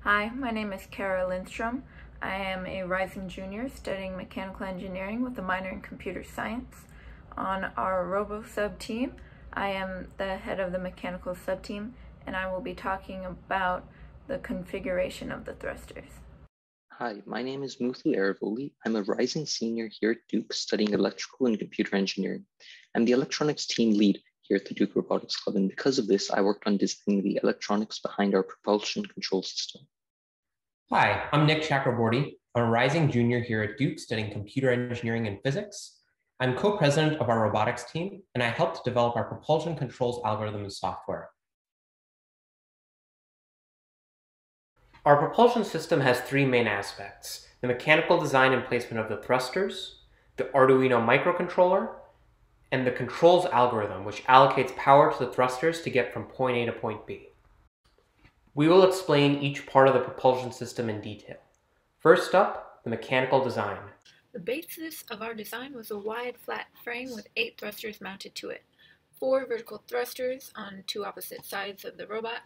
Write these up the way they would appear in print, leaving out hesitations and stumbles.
Hi, my name is Kara Lindstrom. I am a rising junior studying mechanical engineering with a minor in computer science. On our RoboSub team, I am the head of the mechanical subteam, and I will be talking about the configuration of the thrusters. Hi, my name is Muthu Aravoli. I'm a rising senior here at Duke studying electrical and computer engineering. I'm the electronics team lead here at the Duke Robotics Club, and because of this, I worked on designing the electronics behind our propulsion control system. Hi, I'm Nick Chakraborty. I'm a rising junior here at Duke studying computer engineering and physics. I'm co-president of our robotics team, and I helped develop our propulsion controls algorithm and software. Our propulsion system has three main aspects: the mechanical design and placement of the thrusters, the Arduino microcontroller, and the controls algorithm, which allocates power to the thrusters to get from point A to point B. We will explain each part of the propulsion system in detail. First up, the mechanical design. The basis of our design was a wide, flat frame with 8 thrusters mounted to it. 4 vertical thrusters on 2 opposite sides of the robot,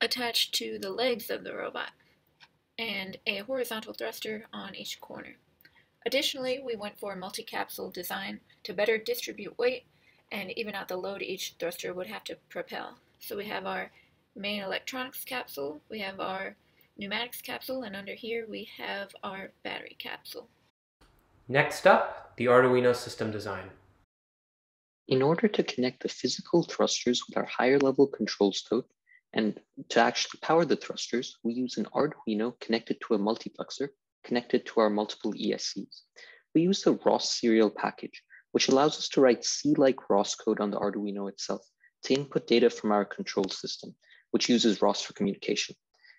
attached to the legs of the robot, and a horizontal thruster on each corner. Additionally, we went for a multi-capsule design to better distribute weight and even out the load each thruster would have to propel. So we have our main electronics capsule, we have our pneumatics capsule, and under here we have our battery capsule. Next up, the Arduino system design. In order to connect the physical thrusters with our higher level controls code, and to actually power the thrusters, we use an Arduino connected to a multiplexer connected to our multiple ESCs. We use the ROS serial package, which allows us to write C-like ROS code on the Arduino itself to input data from our control system, which uses ROS for communication.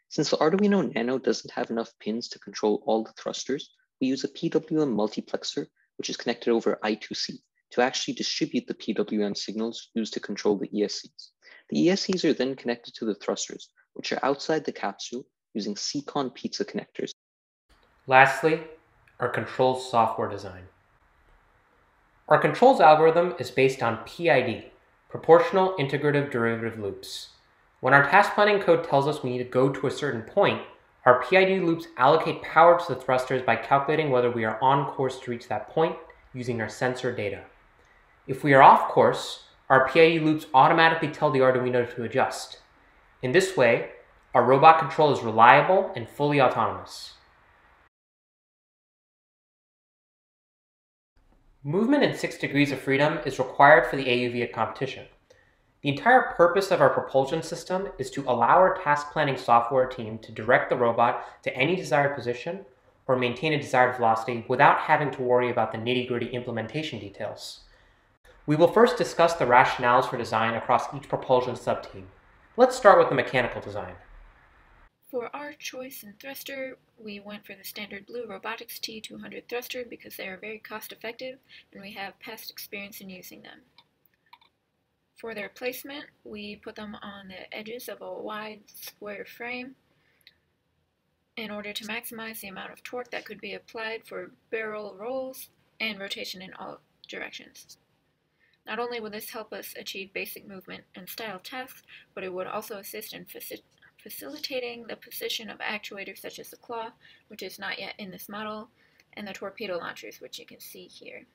Since the Arduino Nano doesn't have enough pins to control all the thrusters, we use a PWM multiplexer, which is connected over I2C, to actually distribute the PWM signals used to control the ESCs. The ESCs are then connected to the thrusters, which are outside the capsule using CCON pizza connectors. Lastly, our controls software design. Our controls algorithm is based on PID, proportional integrative derivative loops. When our task planning code tells us we need to go to a certain point, our PID loops allocate power to the thrusters by calculating whether we are on course to reach that point using our sensor data. If we are off course, our PID loops automatically tell the Arduino to adjust. In this way, our robot control is reliable and fully autonomous. Movement in 6 degrees of freedom is required for the AUV at competition. The entire purpose of our propulsion system is to allow our task planning software team to direct the robot to any desired position or maintain a desired velocity without having to worry about the nitty-gritty implementation details. We will first discuss the rationales for design across each propulsion subteam. Let's start with the mechanical design. For our choice in thruster, we went for the standard blue Robotics T200 thruster because they are very cost effective and we have past experience in using them. For their placement, we put them on the edges of a wide square frame in order to maximize the amount of torque that could be applied for barrel rolls and rotation in all directions. Not only would this help us achieve basic movement and style tasks, but it would also assist in facilitating the position of actuators such as the claw, which is not yet in this model, and the torpedo launchers, which you can see here.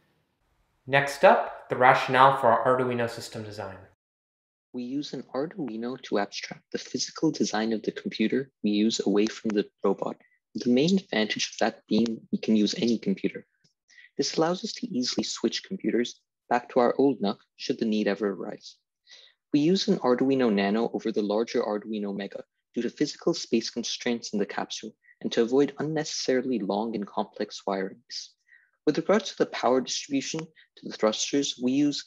Next up, the rationale for our Arduino system design. We use an Arduino to abstract the physical design of the computer we use away from the robot. The main advantage of that being we can use any computer. This allows us to easily switch computers back to our old NUC should the need ever arise. We use an Arduino Nano over the larger Arduino Mega due to physical space constraints in the capsule and to avoid unnecessarily long and complex wirings. With regards to the power distribution to the thrusters, we use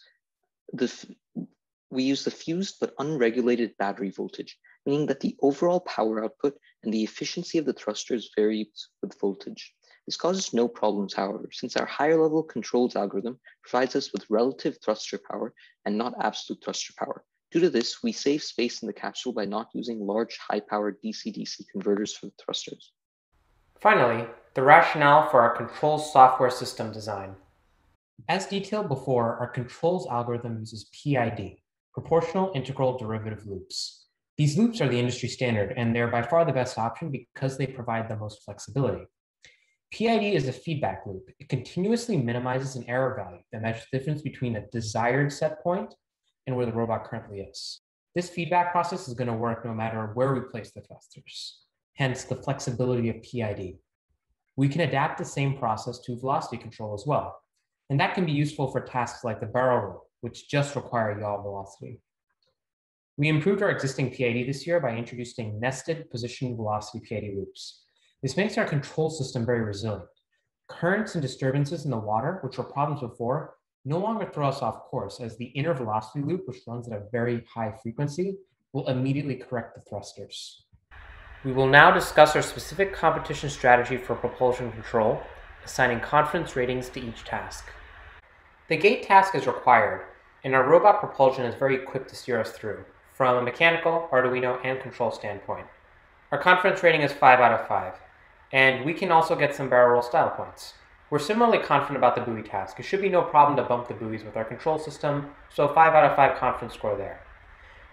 the fused but unregulated battery voltage, meaning that the overall power output and the efficiency of the thrusters varies with voltage. This causes no problems, however, since our higher level controls algorithm provides us with relative thruster power and not absolute thruster power. Due to this, we save space in the capsule by not using large high-powered DC-DC converters for the thrusters. Finally, the rationale for our controls software system design. As detailed before, our controls algorithm uses PID, proportional integral derivative loops. These loops are the industry standard, and they're by far the best option because they provide the most flexibility. PID is a feedback loop. It continuously minimizes an error value that measures the difference between a desired set point and where the robot currently is. This feedback process is going to work no matter where we place the thrusters, hence the flexibility of PID. We can adapt the same process to velocity control as well, and that can be useful for tasks like the barrel roll, which just require yaw velocity. We improved our existing PID this year by introducing nested position velocity PID loops. This makes our control system very resilient. Currents and disturbances in the water, which were problems before, no longer throw us off course, as the inner velocity loop, which runs at a very high frequency, will immediately correct the thrusters. We will now discuss our specific competition strategy for propulsion control, assigning confidence ratings to each task. The gate task is required, and our robot propulsion is very equipped to steer us through, from a mechanical, Arduino, and control standpoint. Our confidence rating is 5 out of 5, and we can also get some barrel roll style points. We're similarly confident about the buoy task. It should be no problem to bump the buoys with our control system, so 5 out of 5 confidence score there.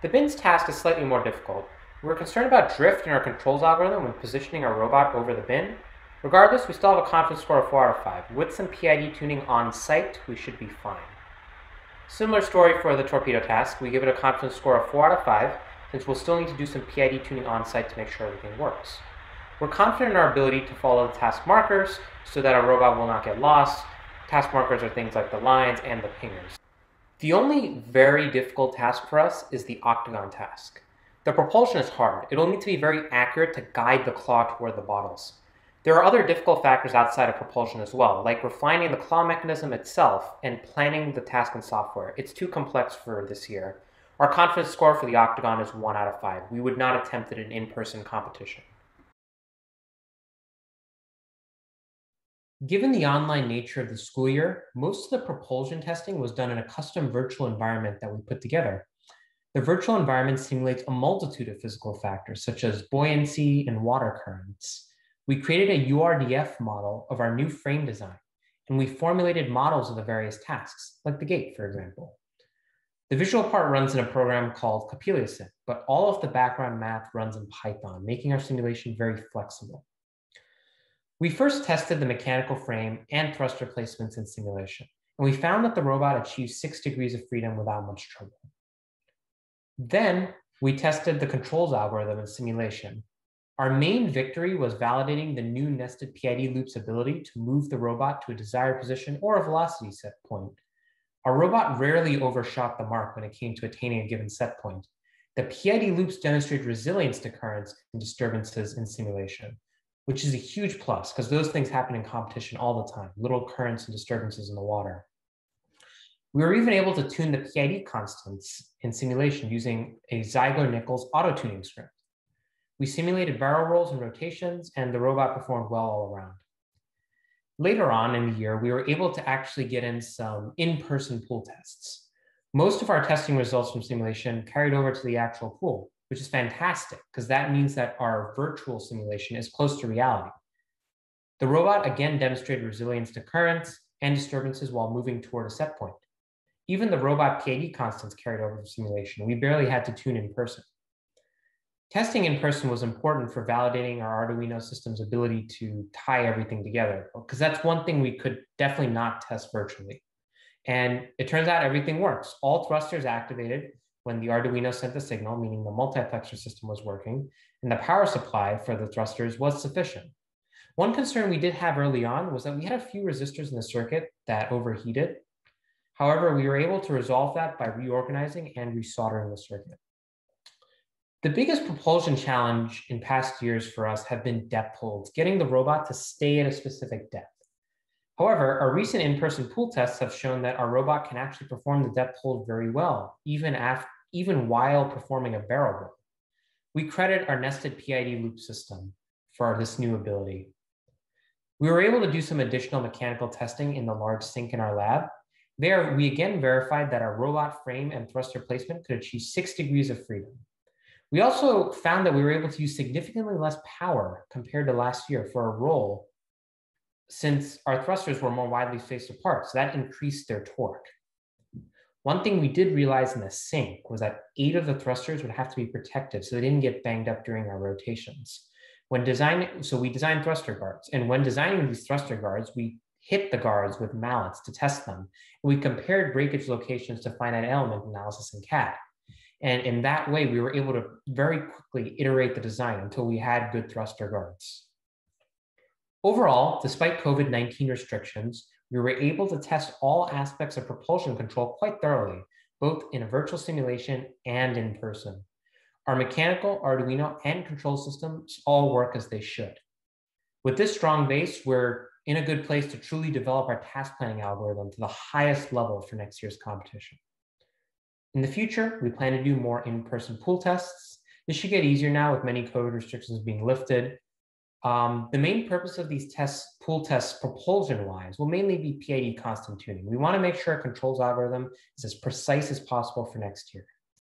The bins task is slightly more difficult. We're concerned about drift in our controls algorithm when positioning our robot over the bin. Regardless, we still have a confidence score of 4 out of 5. With some PID tuning on site, we should be fine. Similar story for the torpedo task. We give it a confidence score of 4 out of 5, since we'll still need to do some PID tuning on site to make sure everything works. We're confident in our ability to follow the task markers so that our robot will not get lost. Task markers are things like the lines and the pingers. The only very difficult task for us is the octagon task. The propulsion is hard. It'll need to be very accurate to guide the claw toward the bottles. There are other difficult factors outside of propulsion as well, like refining the claw mechanism itself and planning the task in software. It's too complex for this year. Our confidence score for the octagon is 1 out of 5. We would not attempt it in in-person competition. Given the online nature of the school year, most of the propulsion testing was done in a custom virtual environment that we put together. The virtual environment simulates a multitude of physical factors, such as buoyancy and water currents. We created a URDF model of our new frame design, and we formulated models of the various tasks, like the gate, for example. The visual part runs in a program called Propulsion, but all of the background math runs in Python, making our simulation very flexible. We first tested the mechanical frame and thruster placements in simulation, and we found that the robot achieved 6 degrees of freedom without much trouble. Then we tested the controls algorithm in simulation. Our main victory was validating the new nested PID loop's ability to move the robot to a desired position or a velocity set point. Our robot rarely overshot the mark when it came to attaining a given set point. The PID loops demonstrate resilience to currents and disturbances in simulation, which is a huge plus because those things happen in competition all the time, little currents and disturbances in the water. We were even able to tune the PID constants in simulation using a Ziegler-Nichols auto-tuning script. We simulated barrel rolls and rotations, and the robot performed well all around. Later on in the year, we were able to actually get in some in-person pool tests. Most of our testing results from simulation carried over to the actual pool, which is fantastic because that means that our virtual simulation is close to reality. The robot again demonstrated resilience to currents and disturbances while moving toward a set point. Even the robot PID constants carried over from simulation. We barely had to tune in person. Testing in person was important for validating our Arduino system's ability to tie everything together, because that's one thing we could definitely not test virtually. And it turns out everything works. All thrusters activated when the Arduino sent the signal, meaning the multiplexer system was working, and the power supply for the thrusters was sufficient. One concern we did have early on was that we had a few resistors in the circuit that overheated. However, we were able to resolve that by reorganizing and resoldering the circuit. The biggest propulsion challenge in past years for us have been depth holds, getting the robot to stay at a specific depth. However, our recent in-person pool tests have shown that our robot can actually perform the depth hold very well, even while performing a barrel roll. We credit our nested PID loop system for this new ability. We were able to do some additional mechanical testing in the large sink in our lab. There, we again verified that our robot frame and thruster placement could achieve 6 degrees of freedom. We also found that we were able to use significantly less power compared to last year for a roll, since our thrusters were more widely spaced apart, so that increased their torque. One thing we did realize in the sync was that 8 of the thrusters would have to be protected so they didn't get banged up during our rotations. So we designed thruster guards, and when designing these thruster guards, we hit the guards with mallets to test them. And we compared breakage locations to finite element analysis in CAD. And in that way, we were able to very quickly iterate the design until we had good thruster guards. Overall, despite COVID-19 restrictions, we were able to test all aspects of propulsion control quite thoroughly, both in a virtual simulation and in person. Our mechanical, Arduino, and control systems all work as they should. With this strong base, we're in a good place to truly develop our task planning algorithm to the highest level for next year's competition. In the future, we plan to do more in-person pool tests. This should get easier now with many COVID restrictions being lifted. The main purpose of these pool tests propulsion-wise will mainly be PID constant tuning. We want to make sure our controls algorithm is as precise as possible for next year.